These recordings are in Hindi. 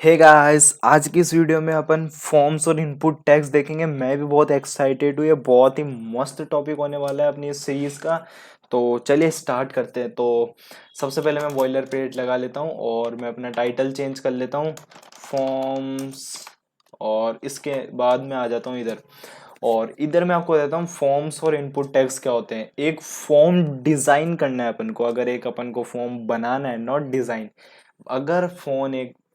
हे गाइस, आज की इस वीडियो में अपन फॉर्म्स और इनपुट टैग्स देखेंगे। मैं भी बहुत एक्साइटेड हूँ। ये बहुत ही मस्त टॉपिक होने वाला है अपनी इस सीरीज का। तो चलिए स्टार्ट करते हैं। तो सबसे पहले मैं बॉयलर प्लेट लगा लेता हूँ और मैं अपना टाइटल चेंज कर लेता हूँ फॉर्म्स। और इसके बाद मैं आ जाता हूँ इधर। और इधर मैं आपको बताता हूँ फॉर्म्स और इनपुट टैग्स क्या होते हैं। एक फॉर्म डिजाइन करना है अपन को, अगर एक अपन को फॉर्म बनाना है, नॉट डिजाइन। अगर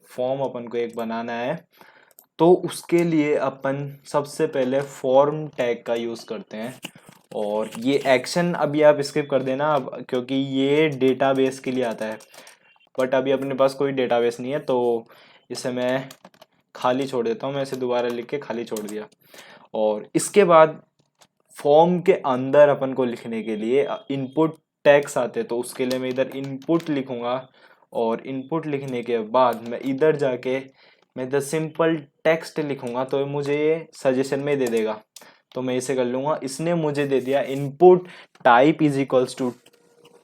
फॉर्म अपन को एक बनाना है तो उसके लिए अपन सबसे पहले फॉर्म टैग का यूज करते हैं। और ये एक्शन अभी आप स्किप कर देना अब, क्योंकि ये डेटाबेस के लिए आता है। बट अभी अपने पास कोई डेटाबेस नहीं है तो इसे मैं खाली छोड़ देता हूँ। मैं इसे दोबारा लिख के खाली छोड़ दिया। और इसके बाद फॉर्म के अंदर अपन को लिखने के लिए इनपुट टैग्स आते हैं, तो उसके लिए मैं इधर इनपुट लिखूंगा। और इनपुट लिखने के बाद मैं इधर जाके मैं द सिंपल टेक्स्ट लिखूंगा, तो मुझे ये सजेशन में दे देगा। तो मैं इसे कर लूंगा। इसने मुझे दे दिया input type is equals to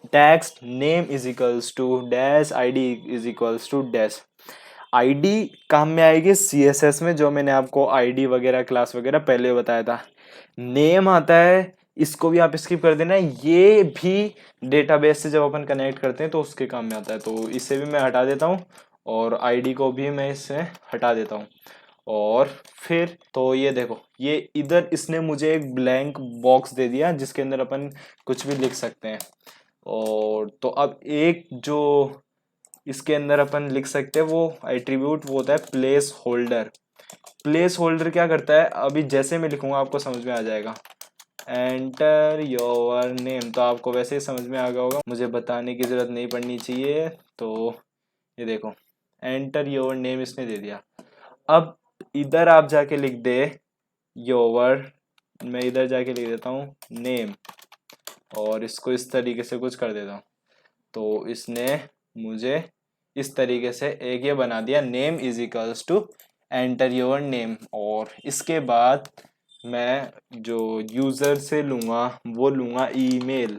text, name is equals to dash, ID is equals to dash. ID काम में आएगी सीएसएस में, जो मैंने आपको आईडी वगैरह क्लास वगैरह पहले बताया था। नेम आता है, इसको भी आप स्किप कर देना। ये भी डेटाबेस से जब अपन कनेक्ट करते हैं तो उसके काम में आता है, तो इसे भी मैं हटा देता हूँ। और आईडी को भी मैं इससे हटा देता हूँ। और फिर तो ये देखो, ये इधर इसने मुझे एक ब्लैंक बॉक्स दे दिया जिसके अंदर अपन कुछ भी लिख सकते हैं। और तो अब एक जो इसके अंदर अपन लिख सकते हैं वो एट्रीब्यूट, वो होता है प्लेस होल्डर। प्लेस होल्डर क्या करता है, अभी जैसे मैं लिखूंगा आपको समझ में आ जाएगा। एंटर योर नेम, तो आपको वैसे ही समझ में आ गया होगा, मुझे बताने की जरूरत नहीं पड़नी चाहिए। तो ये देखो, एंटर योर नेम इसने दे दिया। अब इधर आप जाके लिख दे योर, मैं इधर जाके लिख देता हूँ नेम। और इसको इस तरीके से कुछ कर देता हूँ। तो इसने मुझे इस तरीके से एक ये बना दिया, name is equals to enter your name. और इसके बाद मैं जो यूज़र से लूँगा वो लूँगा ईमेल।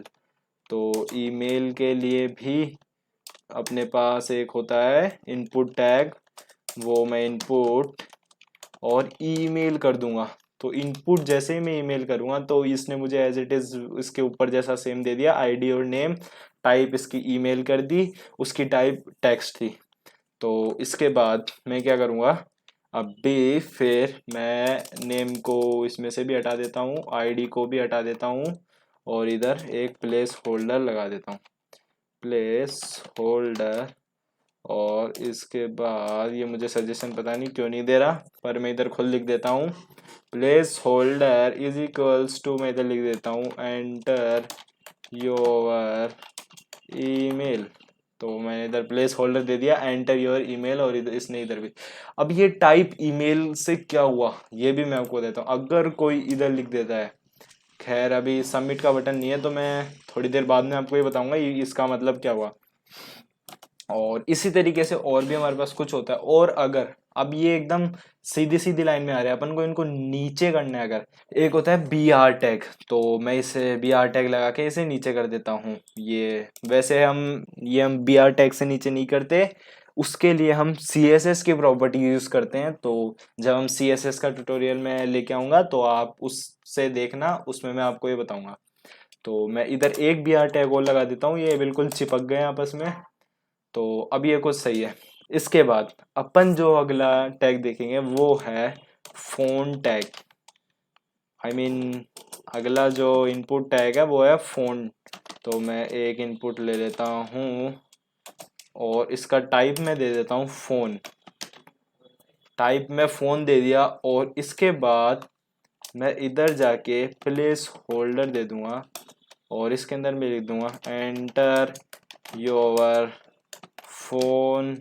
तो ईमेल के लिए भी अपने पास एक होता है इनपुट टैग, वो मैं इनपुट और ईमेल कर दूंगा। तो इनपुट जैसे ही मैं ईमेल करूंगा तो इसने मुझे एज इट इज इसके ऊपर जैसा सेम दे दिया, आईडी और नेम। टाइप इसकी ईमेल कर दी, उसकी टाइप टेक्स्ट थी। तो इसके बाद मैं क्या करूंगा, अभी फिर मैं नेम को इसमें से भी हटा देता हूँ, आईडी को भी हटा देता हूँ। और इधर एक प्लेस होल्डर लगा देता हूँ, प्लेस होल्डर। और इसके बाद ये मुझे सजेशन पता नहीं क्यों नहीं दे रहा, पर मैं इधर खुद लिख देता हूँ placeholder is equals to, मैं इधर लिख देता हूँ एंटर योर ईमेल। तो मैंने इधर प्लेस होल्डर दे दिया एंटर योर ईमेल, और इधर इसने इधर भी। अब ये टाइप ईमेल से क्या हुआ ये भी मैं आपको देता हूँ। अगर कोई इधर लिख देता है, खैर अभी सबमिट का बटन नहीं है तो मैं थोड़ी देर बाद में आपको ये बताऊंगा इसका मतलब क्या हुआ। और इसी तरीके से और भी हमारे पास कुछ होता है। और अगर अब ये एकदम सीधी सीधी लाइन में आ रहा है, अपन को इनको नीचे करना है। अगर एक होता है बी आर टैग, तो मैं इसे बी आर टैग लगा के इसे नीचे कर देता हूँ। ये वैसे हम बी आर टैग से नीचे नहीं करते, उसके लिए हम सी एस एस की प्रॉपर्टी यूज करते हैं। तो जब हम सी एस एस का ट्यूटोरियल में लेके आऊंगा तो आप उससे देखना, उसमें मैं आपको ये बताऊंगा। तो मैं इधर एक बी आर टैग और लगा देता हूँ, ये बिल्कुल चिपक गए आपस में। तो अब ये कुछ सही है। इसके बाद अपन जो अगला टैग देखेंगे वो है फोन टैग। आई मीन अगला जो इनपुट टैग है वो है फोन। तो मैं एक इनपुट ले लेता हूँ और इसका टाइप मैं दे देता हूँ फोन। टाइप में फोन दे दिया। और इसके बाद मैं इधर जाके प्लेस होल्डर दे दूंगा और इसके अंदर मैं लिख दूंगा एंटर योर फोन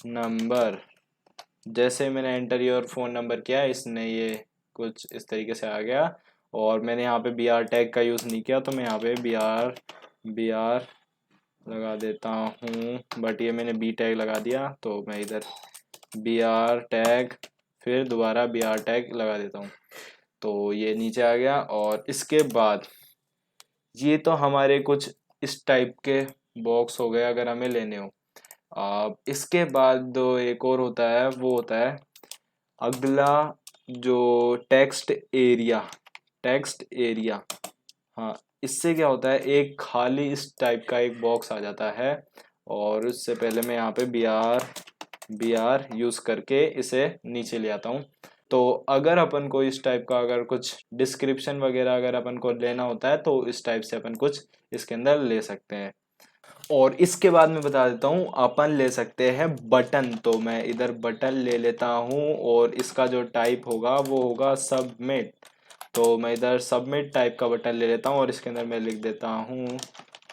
नंबर। जैसे मैंने एंटर योर फोन नंबर किया, इसने ये कुछ इस तरीके से आ गया। और मैंने यहाँ पे बी आर टैग का यूज़ नहीं किया, तो मैं यहाँ पे बी आर लगा देता हूँ। बट ये मैंने बी टैग लगा दिया, तो मैं इधर बी आर टैग फिर दोबारा बी आर टैग लगा देता हूँ। तो ये नीचे आ गया। और इसके बाद ये तो हमारे कुछ इस टाइप के बॉक्स हो गए अगर हमें लेने हो। इसके बाद जो एक और होता है वो होता है अगला, जो टेक्स्ट एरिया। हाँ, इससे क्या होता है, एक खाली इस टाइप का एक बॉक्स आ जाता है, और उससे पहले मैं यहाँ पे बी आर यूज करके इसे नीचे ले आता हूँ। तो अगर अपन को इस टाइप का अगर कुछ डिस्क्रिप्शन वगैरह अगर अपन को लेना होता है तो इस टाइप से अपन कुछ इसके अंदर ले सकते हैं। और इसके बाद मैं बता देता हूँ, अपन ले सकते हैं बटन। तो मैं इधर बटन ले लेता हूँ, और इसका जो टाइप होगा वो होगा सबमिट। तो मैं इधर सबमिट टाइप का बटन ले लेता हूँ, और इसके अंदर मैं लिख देता हूँ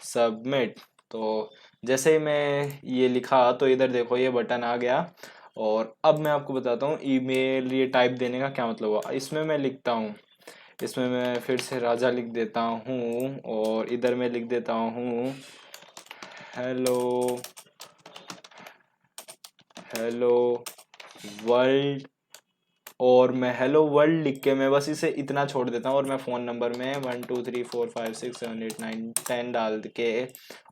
सबमिट। तो जैसे ही मैं ये लिखा तो इधर देखो ये बटन आ गया। और अब मैं आपको बताता हूँ ईमेल ये टाइप देने का क्या मतलब हुआ। इसमें मैं लिखता हूँ, इसमें मैं फिर से राजा लिख देता हूँ, और इधर मैं लिख देता हूँ हेलो हेलो वर्ल्ड। और मैं हेलो वर्ल्ड लिख के मैं बस इसे इतना छोड़ देता हूँ, और मैं फ़ोन नंबर में 1 2 3 4 5 6 7 8 9 10 डाल के,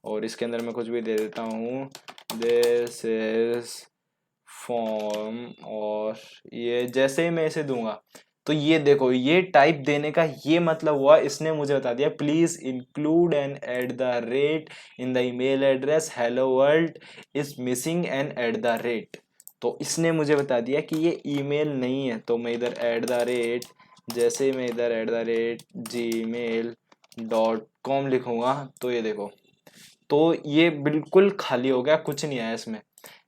और इसके अंदर मैं कुछ भी दे देता हूँ, दिस इज फॉर्म। और ये जैसे ही मैं इसे दूंगा तो ये देखो ये टाइप देने का ये मतलब हुआ, इसने मुझे बता दिया please include and at the rate in the email address hello world is missing and at the rate. तो इसने मुझे बता दिया कि ये ईमेल नहीं है। तो मैं इधर एट द रेट, जैसे ही मैं इधर @gmail.com लिखूंगा तो ये देखो, तो ये बिल्कुल खाली हो गया, कुछ नहीं आया इसमें,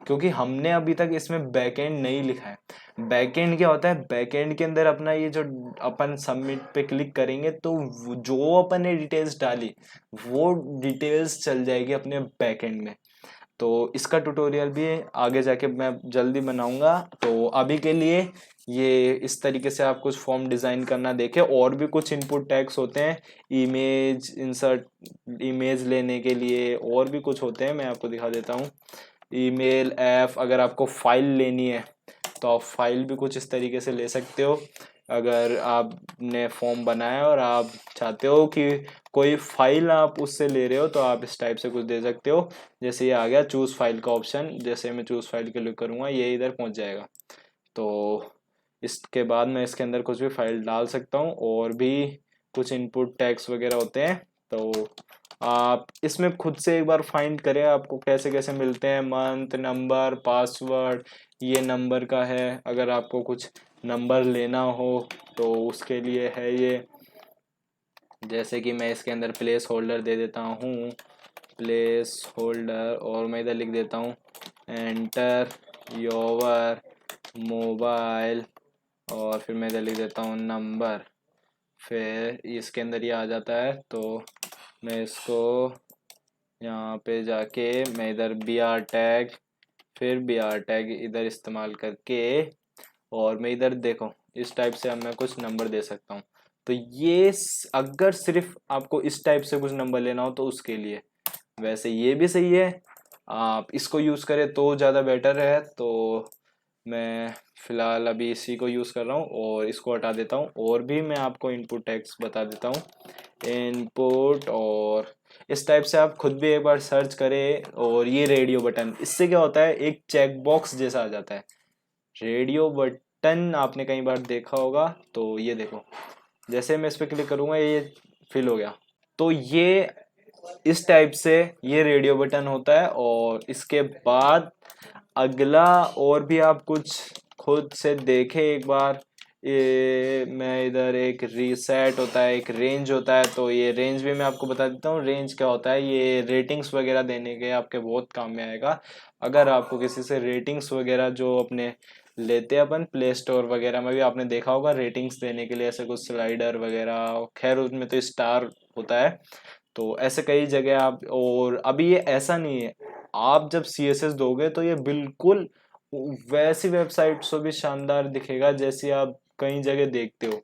क्योंकि हमने अभी तक इसमें बैकएंड नहीं लिखा है। बैकएंड क्या होता है, बैकएंड के अंदर अपना ये जो अपन सबमिट पे क्लिक करेंगे तो जो अपन ने डिटेल्स डाली वो डिटेल्स चल जाएगी अपने बैकएंड में। तो इसका ट्यूटोरियल भी आगे जाके मैं जल्दी बनाऊंगा। तो अभी के लिए ये इस तरीके से आप कुछ फॉर्म डिजाइन करना देखें। और भी कुछ इनपुट टैग्स होते हैं, इमेज इंसर्ट, इमेज लेने के लिए और भी कुछ होते हैं, मैं आपको दिखा देता हूँ। ईमेल एफ, अगर आपको फाइल लेनी है तो आप फाइल भी कुछ इस तरीके से ले सकते हो। अगर आपने फॉर्म बनाया और आप चाहते हो कि कोई फाइल आप उससे ले रहे हो तो आप इस टाइप से कुछ दे सकते हो। जैसे ये आ गया चूज फाइल का ऑप्शन, जैसे मैं चूज फाइल क्लिक करूंगा ये इधर पहुंच जाएगा। तो इसके बाद मैं इसके अंदर कुछ भी फाइल डाल सकता हूँ। और भी कुछ इनपुट टैग्स वगैरह होते हैं, तो आप इसमें खुद से एक बार फाइंड करें आपको कैसे कैसे मिलते हैं। मंथ, नंबर, पासवर्ड, ये नंबर का है। अगर आपको कुछ नंबर लेना हो तो उसके लिए है ये। जैसे कि मैं इसके अंदर प्लेस होल्डर दे देता हूँ, प्लेस होल्डर, और मैं इधर लिख देता हूँ एंटर योर मोबाइल, और फिर मैं इधर लिख देता हूँ नंबर। फिर इसके अंदर ये आ जाता है, तो मैं इसको यहाँ पे जाके मैं इधर बी आर टैग, फिर बी आर टैग इधर इस्तेमाल करके, और मैं इधर देखो इस टाइप से अब मैं कुछ नंबर दे सकता हूँ। तो ये अगर सिर्फ आपको इस टाइप से कुछ नंबर लेना हो तो उसके लिए, वैसे ये भी सही है, आप इसको यूज़ करें तो ज़्यादा बेटर है। तो मैं फ़िलहाल अभी इसी को यूज़ कर रहा हूँ और इसको हटा देता हूँ। और भी मैं आपको इनपुट टैग्स बता देता हूँ, इनपुट, और इस टाइप से आप खुद भी एक बार सर्च करें। और ये रेडियो बटन, इससे क्या होता है एक चेक बॉक्स जैसा आ जाता है। रेडियो बटन आपने कई बार देखा होगा, तो ये देखो जैसे मैं इस पर क्लिक करूंगा ये फिल हो गया। तो ये इस टाइप से ये रेडियो बटन होता है। और इसके बाद अगला और भी आप कुछ खुद से देखें एक बार, ये मैं इधर एक रीसेट होता है, एक रेंज होता है। तो ये रेंज भी मैं आपको बता देता हूँ। रेंज क्या होता है, ये रेटिंग्स वगैरह देने के आपके बहुत काम में आएगा। अगर आपको किसी से रेटिंग्स वगैरह जो अपने लेते हैं अपन प्ले स्टोर वगैरह में भी आपने देखा होगा रेटिंग्स देने के लिए ऐसे कुछ स्लाइडर वगैरह, खैर उसमें तो स्टार होता है। तो ऐसे कई जगह आप, और अभी ये ऐसा नहीं है, आप जब CSS दोगे तो ये बिल्कुल वैसी वेबसाइट से भी शानदार दिखेगा जैसी आप कई जगह देखते हो।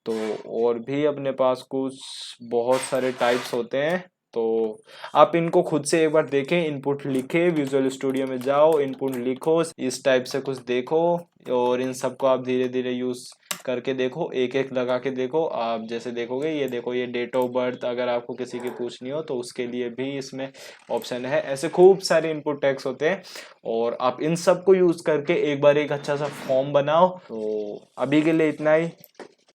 तो और भी अपने पास कुछ बहुत सारे टाइप्स होते हैं। तो आप इनको खुद से एक बार देखें, इनपुट लिखे, विजुअल स्टूडियो में जाओ, इनपुट लिखो, इस टाइप से कुछ देखो और इन सबको आप धीरे धीरे यूज करके देखो, एक एक लगा के देखो। आप जैसे देखोगे, ये देखो, ये डेट ऑफ बर्थ अगर आपको किसी की पूछनी हो तो उसके लिए भी इसमें ऑप्शन है। ऐसे खूब सारे इनपुट टैग्स होते हैं और आप इन सब को यूज करके एक बार एक अच्छा सा फॉर्म बनाओ। तो अभी के लिए इतना ही।